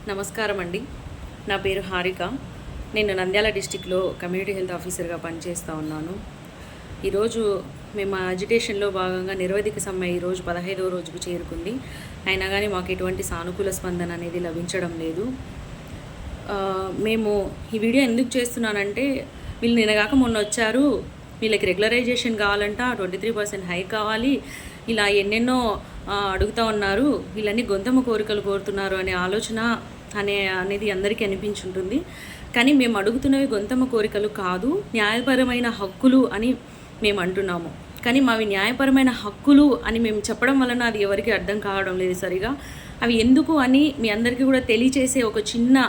నమస్కారం అండి. నా పేరు హారిక. నేను నంద్యాల డిస్టిక్‌లో కమ్యూనిటీ హెల్త్ ఆఫీసర్‌గా పనిచేస్తూ ఉన్నాను. ఈరోజు మేము అజిటేషన్‌లో భాగంగా నిరవధిక సమ్మె ఈరోజు 15వ రోజుకు చేరుకుంది. అయినా కానీ మాకు ఎటువంటి సానుకూల స్పందన అనేది లభించడం లేదు. మేము ఈ వీడియో ఎందుకు చేస్తున్నానంటే, వీళ్ళు నిన్నగాక మొన్న వచ్చారు, వీళ్ళకి రెగ్యులరైజేషన్ కావాలంట, 23% హైక్ కావాలి, ఇలా ఎన్నెన్నో అడుగుతూ ఉన్నారు, వీళ్ళన్నీ గొంతమ్మ కోరికలు కోరుతున్నారు అనే ఆలోచన అనేది అందరికీ అనిపించుంటుంది. కానీ మేము అడుగుతున్నవి గొంతమ్మ కోరికలు కాదు, న్యాయపరమైన హక్కులు అని మేము అంటున్నాము. కానీ మావి న్యాయపరమైన హక్కులు అని మేము చెప్పడం వలన అది ఎవరికి అర్థం కావడం లేదు సరిగా. అవి ఎందుకు అని మీ అందరికీ కూడా తెలియచేసే ఒక చిన్న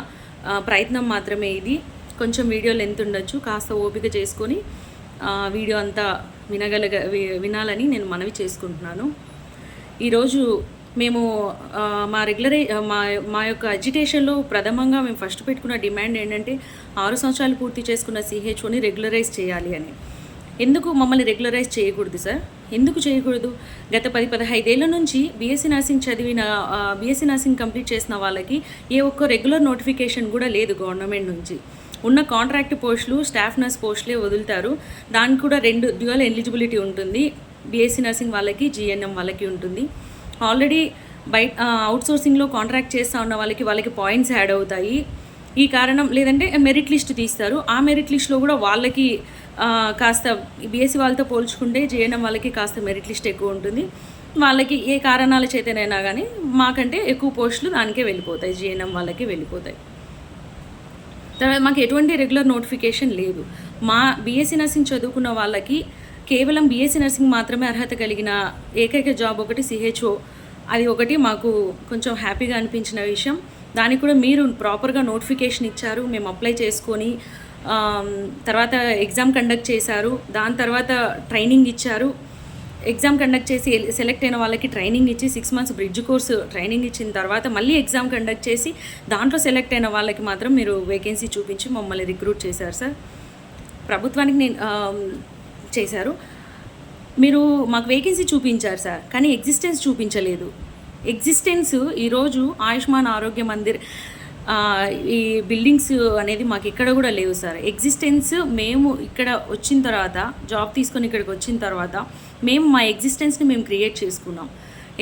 ప్రయత్నం మాత్రమే ఇది. కొంచెం వీడియో లెంత్ ఉండొచ్చు, కాస్త ఓపిక చేసుకొని వీడియో అంతా వినాలని నేను మనవి చేసుకుంటున్నాను. ఈరోజు మేము మా యొక్క అజిటేషన్లో ప్రథమంగా మేము ఫస్ట్ పెట్టుకున్న డిమాండ్ ఏంటంటే, 6 సంవత్సరాలు పూర్తి చేసుకున్న సిహెచ్ఓని రెగ్యులరైజ్ చేయాలి అని. ఎందుకు మమ్మల్ని రెగ్యులరైజ్ చేయకూడదు సార్? ఎందుకు చేయకూడదు? గత 15 ఏళ్ల నుంచి బీఎస్సీ నర్సింగ్ కంప్లీట్ చేసిన వాళ్ళకి ఏ ఒక్క రెగ్యులర్ నోటిఫికేషన్ కూడా లేదు గవర్నమెంట్ నుంచి. ఉన్న కాంట్రాక్ట్ పోస్టులు, స్టాఫ్ నర్స్ పోస్టులే వదులుతారు. దానికి కూడా 2 డ్యూయల్ ఎలిజిబిలిటీ ఉంటుంది. బీఎస్సీ నర్సింగ్ వాళ్ళకి, జీఎన్ఎం వాళ్ళకి ఉంటుంది. ఆల్రెడీ అవుట్సోర్సింగ్లో కాంట్రాక్ట్ చేస్తూ ఉన్న వాళ్ళకి పాయింట్స్ యాడ్ అవుతాయి. ఈ కారణం లేదంటే మెరిట్ లిస్ట్ తీస్తారు. ఆ మెరిట్ లిస్ట్లో కూడా వాళ్ళకి కాస్త బీఎస్సీ వాళ్ళతో పోల్చుకుంటే జీఎన్ఎం వాళ్ళకి కాస్త మెరిట్ లిస్ట్ ఎక్కువ ఉంటుంది. వాళ్ళకి ఏ కారణాల చేతనైనా కానీ మాకంటే ఎక్కువ పోస్టులు దానికే వెళ్ళిపోతాయి, జీఎన్ఎం వాళ్ళకి వెళ్ళిపోతాయి. తర్వాత మాకు ఎటువంటి రెగ్యులర్ నోటిఫికేషన్ లేదు. మా బీఎస్సీ నర్సింగ్ చదువుకున్న వాళ్ళకి కేవలం బీఎస్సీ నర్సింగ్ మాత్రమే అర్హత కలిగిన ఏకైక జాబ్ ఒకటి సిహెచ్ఓ. అది ఒకటి మాకు కొంచెం హ్యాపీగా అనిపించిన విషయం. దానికి కూడా మీరు ప్రాపర్గా నోటిఫికేషన్ ఇచ్చారు, మేము అప్లై చేసుకొని తర్వాత ఎగ్జామ్ కండక్ట్ చేశారు. దాని తర్వాత ట్రైనింగ్ ఇచ్చారు. ఎగ్జామ్ కండక్ట్ చేసి సెలెక్ట్ అయిన వాళ్ళకి ట్రైనింగ్ ఇచ్చి 6 months బ్రిడ్జ్ కోర్సు ట్రైనింగ్ ఇచ్చిన తర్వాత మళ్ళీ ఎగ్జామ్ కండక్ట్ చేసి దాంట్లో సెలెక్ట్ అయిన వాళ్ళకి మాత్రం మీరు వేకెన్సీ చూపించి మమ్మల్ని రిక్రూట్ చేశారు సార్. ప్రభుత్వానికి నేను చేశారు. మీరు మాకు వేకెన్సీ చూపించారు సార్, కానీ ఎగ్జిస్టెన్స్ చూపించలేదు. ఎగ్జిస్టెన్స్ ఈరోజు ఆయుష్మాన్ ఆరోగ్య మందిర్ ఈ బిల్డింగ్స్ అనేది మాకు ఇక్కడ కూడా లేవు సార్. ఎగ్జిస్టెన్స్ మేము ఇక్కడ వచ్చిన తర్వాత, జాబ్ తీసుకొని ఇక్కడికి వచ్చిన తర్వాత మేము మా ఎగ్జిస్టెన్స్ని మేము క్రియేట్ చేసుకున్నాం.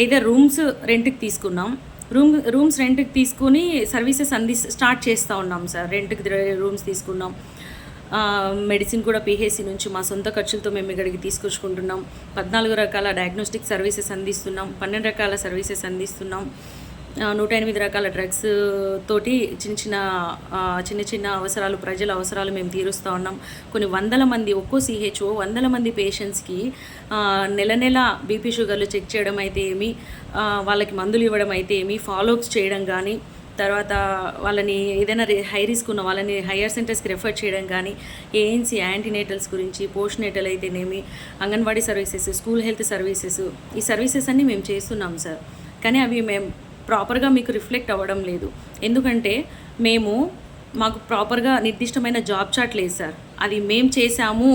ఏదో రూమ్స్ రెంట్కి తీసుకున్నాం. రూమ్స్ రెంట్కి తీసుకుని సర్వీసెస్ స్టార్ట్ చేస్తూ ఉన్నాం సార్. రెంట్కి రూమ్స్ తీసుకున్నాం. మెడిసిన్ కూడా పీహెసీ నుంచి మా సొంత ఖర్చులతో మేము ఇక్కడికి తీసుకొచ్చుకుంటున్నాం. 14 రకాల డయాగ్నోస్టిక్ సర్వీసెస్ అందిస్తున్నాం. 12 రకాల సర్వీసెస్ అందిస్తున్నాం. 108 రకాల డ్రగ్స్ తోటి చిన్న చిన్న అవసరాలు, ప్రజల అవసరాలు మేము తీరుస్తూ ఉన్నాం. కొన్ని 100 మంది, ఒక్కో సిహెచ్ఓ 100 మంది పేషెంట్స్కి నెల బీపీ షుగర్లు చెక్ చేయడం అయితే ఏమి, వాళ్ళకి మందులు ఇవ్వడం అయితే ఏమి, ఫాలోఅప్స్ చేయడం కానీ, తర్వాత వాళ్ళని ఏదైనా హై రిస్క్ ఉన్న వాళ్ళని హయ్యర్ సెంటర్స్కి రెఫర్ చేయడం కానీ, ఏఎన్సీ యాంటీనేటల్స్ గురించి, పోస్ట్ నేటల్ అయితేనేమి, anganwadi services, school health services, ఈ సర్వీసెస్ అన్నీ మేము చేస్తున్నాం సార్. కానీ అవి మేము ప్రాపర్గా మీకు రిఫ్లెక్ట్ అవ్వడం లేదు. ఎందుకంటే మాకు ప్రాపర్గా నిర్దిష్టమైన జాబ్ చార్ట్ లేదు సార్. అది మేము చేశాము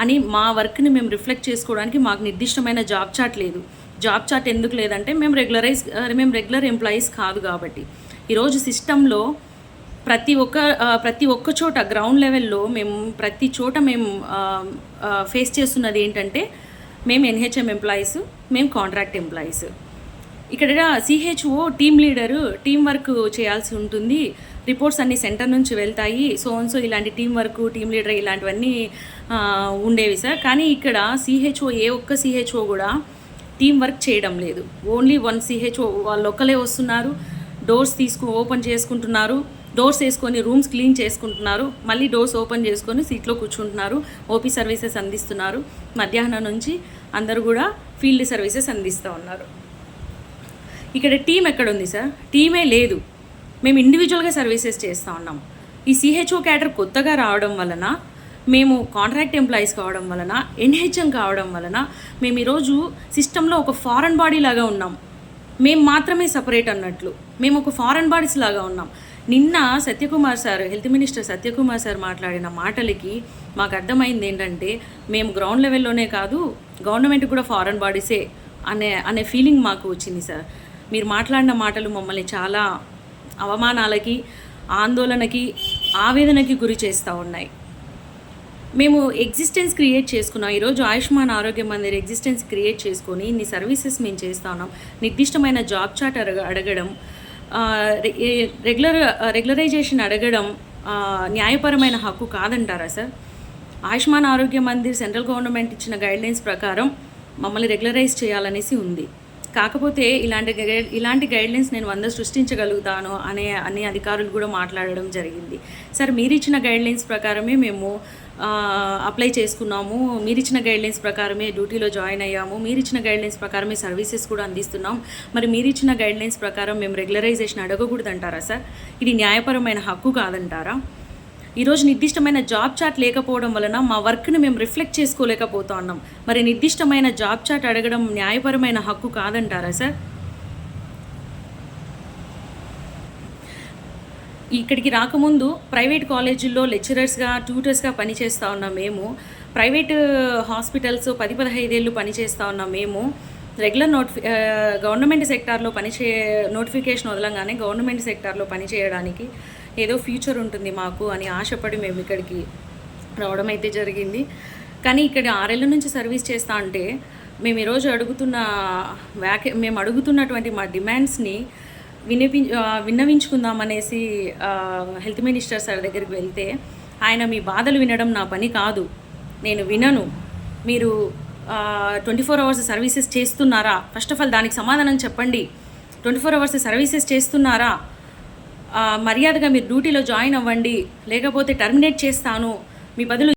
అని మా వర్క్ని మేము రిఫ్లెక్ట్ చేసుకోవడానికి మాకు నిర్దిష్టమైన జాబ్ చార్ట్ లేదు. జాబ్ చార్ట్ ఎందుకు లేదంటే మేము రెగ్యులర్ ఎంప్లాయీస్ కాదు కాబట్టి. ఈరోజు సిస్టంలో ప్రతి ఒక్క చోట గ్రౌండ్ లెవెల్లో ప్రతి చోట మేము ఫేస్ చేస్తున్నది ఏంటంటే, మేము ఎన్హెచ్ఎం ఎంప్లాయీస్, మేము కాంట్రాక్ట్ ఎంప్లాయీస్. ఇక్కడ CHO team leader team work చేయాల్సి ఉంటుంది. రిపోర్ట్స్ అన్నీ సెంటర్ నుంచి వెళ్తాయి. సో ఇలాంటి టీం వర్క్, టీమ్ లీడర్ ఇలాంటివన్నీ ఉండేవి సార్. కానీ ఇక్కడ సిహెచ్ఓ, ఏ ఒక్క సిహెచ్ఓ కూడా టీం వర్క్ చేయడం లేదు. ఓన్లీ 1 సిహెచ్ఓ వాళ్ళు ఒక్కలే వస్తున్నారు, డోర్స్ ఓపెన్ చేసుకుంటున్నారు, డోర్స్ వేసుకొని రూమ్స్ క్లీన్ చేసుకుంటున్నారు, మళ్ళీ డోర్స్ ఓపెన్ చేసుకొని సీట్లో కూర్చుంటున్నారు, ఓపీ సర్వీసెస్ అందిస్తున్నారు. మధ్యాహ్నం నుంచి అందరూ కూడా ఫీల్డ్ సర్వీసెస్ అందిస్తూ ఉన్నారు. ఇక్కడ టీం ఎక్కడుంది సార్? టీమే లేదు. మేము ఇండివిజువల్గా సర్వీసెస్ చేస్తూ ఉన్నాం. ఈ సిహెచ్ఓ క్యాడర్ కొత్తగా రావడం వలన, మేము కాంట్రాక్ట్ ఎంప్లాయీస్ కావడం వలన, ఎన్హెచ్ఎం కావడం వలన మేము ఈరోజు సిస్టంలో ఒక ఫారెన్ బాడీ లాగా ఉన్నాం. మేము మాత్రమే సపరేట్ అన్నట్లు మేము ఒక ఫారెన్ బాడీస్ లాగా ఉన్నాం. నిన్న Satyakumar sir, health minister Satyakumar sir మాట్లాడిన మాటలకి మాకు అర్థమైంది ఏంటంటే, మేము గ్రౌండ్ లెవెల్లోనే కాదు, గవర్నమెంట్ కూడా ఫారెన్ బాడీసే అనే ఫీలింగ్ మాకు వచ్చింది సార్. మీరు మాట్లాడిన మాటలు మమ్మల్ని చాలా అవమానాలకి, ఆందోళనకి, ఆవేదనకి గురి చేస్తూ ఉన్నాయి. మేము ఎగ్జిస్టెన్స్ క్రియేట్ చేసుకున్నాం. ఈరోజు ఆయుష్మాన్ ఆరోగ్య మందిర్ ఎగ్జిస్టెన్స్ క్రియేట్ చేసుకొని ఇన్ని సర్వీసెస్ మేము చేస్తూ ఉన్నాం. నిర్దిష్టమైన జాబ్ చార్ట్ అడగడం, రెగ్యులరైజేషన్ అడగడం న్యాయపరమైన హక్కు కాదంటారా సార్? ఆయుష్మాన్ ఆరోగ్య మందిర్ సెంట్రల్ గవర్నమెంట్ ఇచ్చిన గైడ్లైన్స్ ప్రకారం మమ్మల్ని రెగ్యులరైజ్ చేయాలనేసి ఉంది. కాకపోతే ఇలాంటి గైడ్లైన్స్ నేను 100 సృష్టించగలుగుతాను అనే అధికారులు కూడా మాట్లాడడం జరిగింది. సార్, మీరు ఇచ్చిన గైడ్లైన్స్ ప్రకారమే మేము అప్లై చేసుకున్నాము, మీరు ఇచ్చిన గైడ్లైన్స్ ప్రకారమే డ్యూటీలో జాయిన్ అయ్యాము, మీరు ఇచ్చిన గైడ్లైన్స్ ప్రకారమే సర్వీసెస్ కూడా అందిస్తున్నాం. మరి మీరు ఇచ్చిన గైడ్లైన్స్ ప్రకారం మేము రెగ్యులరైజేషన్ అడగకూడదంటారా సార్? ఇది న్యాయపరమైన హక్కు కాదంటారా? ఈరోజు నిర్దిష్టమైన జాబ్ చార్ట్ లేకపోవడం వలన మా వర్క్ని మేము రిఫ్లెక్ట్ చేసుకోలేకపోతా ఉన్నాం. మరి నిర్దిష్టమైన జాబ్ చార్ట్ అడగడం న్యాయపరమైన హక్కు కాదంటారా సార్? ఇక్కడికి రాకముందు ప్రైవేట్ కాలేజీల్లో లెక్చరర్స్గా, ట్యూటర్స్గా పనిచేస్తూ ఉన్నాం మేము. ప్రైవేట్ హాస్పిటల్స్ 10-15 ఏళ్ళు పనిచేస్తూ ఉన్నాం మేము. రెగ్యులర్ గవర్నమెంట్ సెక్టార్లో నోటిఫికేషన్ వదలంగానే గవర్నమెంట్ సెక్టార్లో పనిచేయడానికి ఏదో ఫ్యూచర్ ఉంటుంది మాకు అని ఆశపడి మేము ఇక్కడికి రావడం అయితే జరిగింది. కానీ ఇక్కడ 6 ఏళ్ళ నుంచి సర్వీస్ చేస్తా అంటే మేము ఈరోజు మేము అడుగుతున్నటువంటి మా డిమాండ్స్ని విన్నవించుకుందామనేసి హెల్త్ మినిస్టర్ సార్ దగ్గరికి వెళ్తే ఆయన, మీ బాధలు వినడం నా పని కాదు, నేను వినను, మీరు 24 అవర్స్ సర్వీసెస్ చేస్తున్నారా? ఫస్ట్ ఆఫ్ ఆల్ దానికి సమాధానం చెప్పండి. 24 అవర్స్ సర్వీసెస్ చేస్తున్నారా? మర్యాదగా మీరు డ్యూటీలో జాయిన్ అవ్వండి, లేకపోతే టర్మినేట్ చేస్తాను, మీ బదులు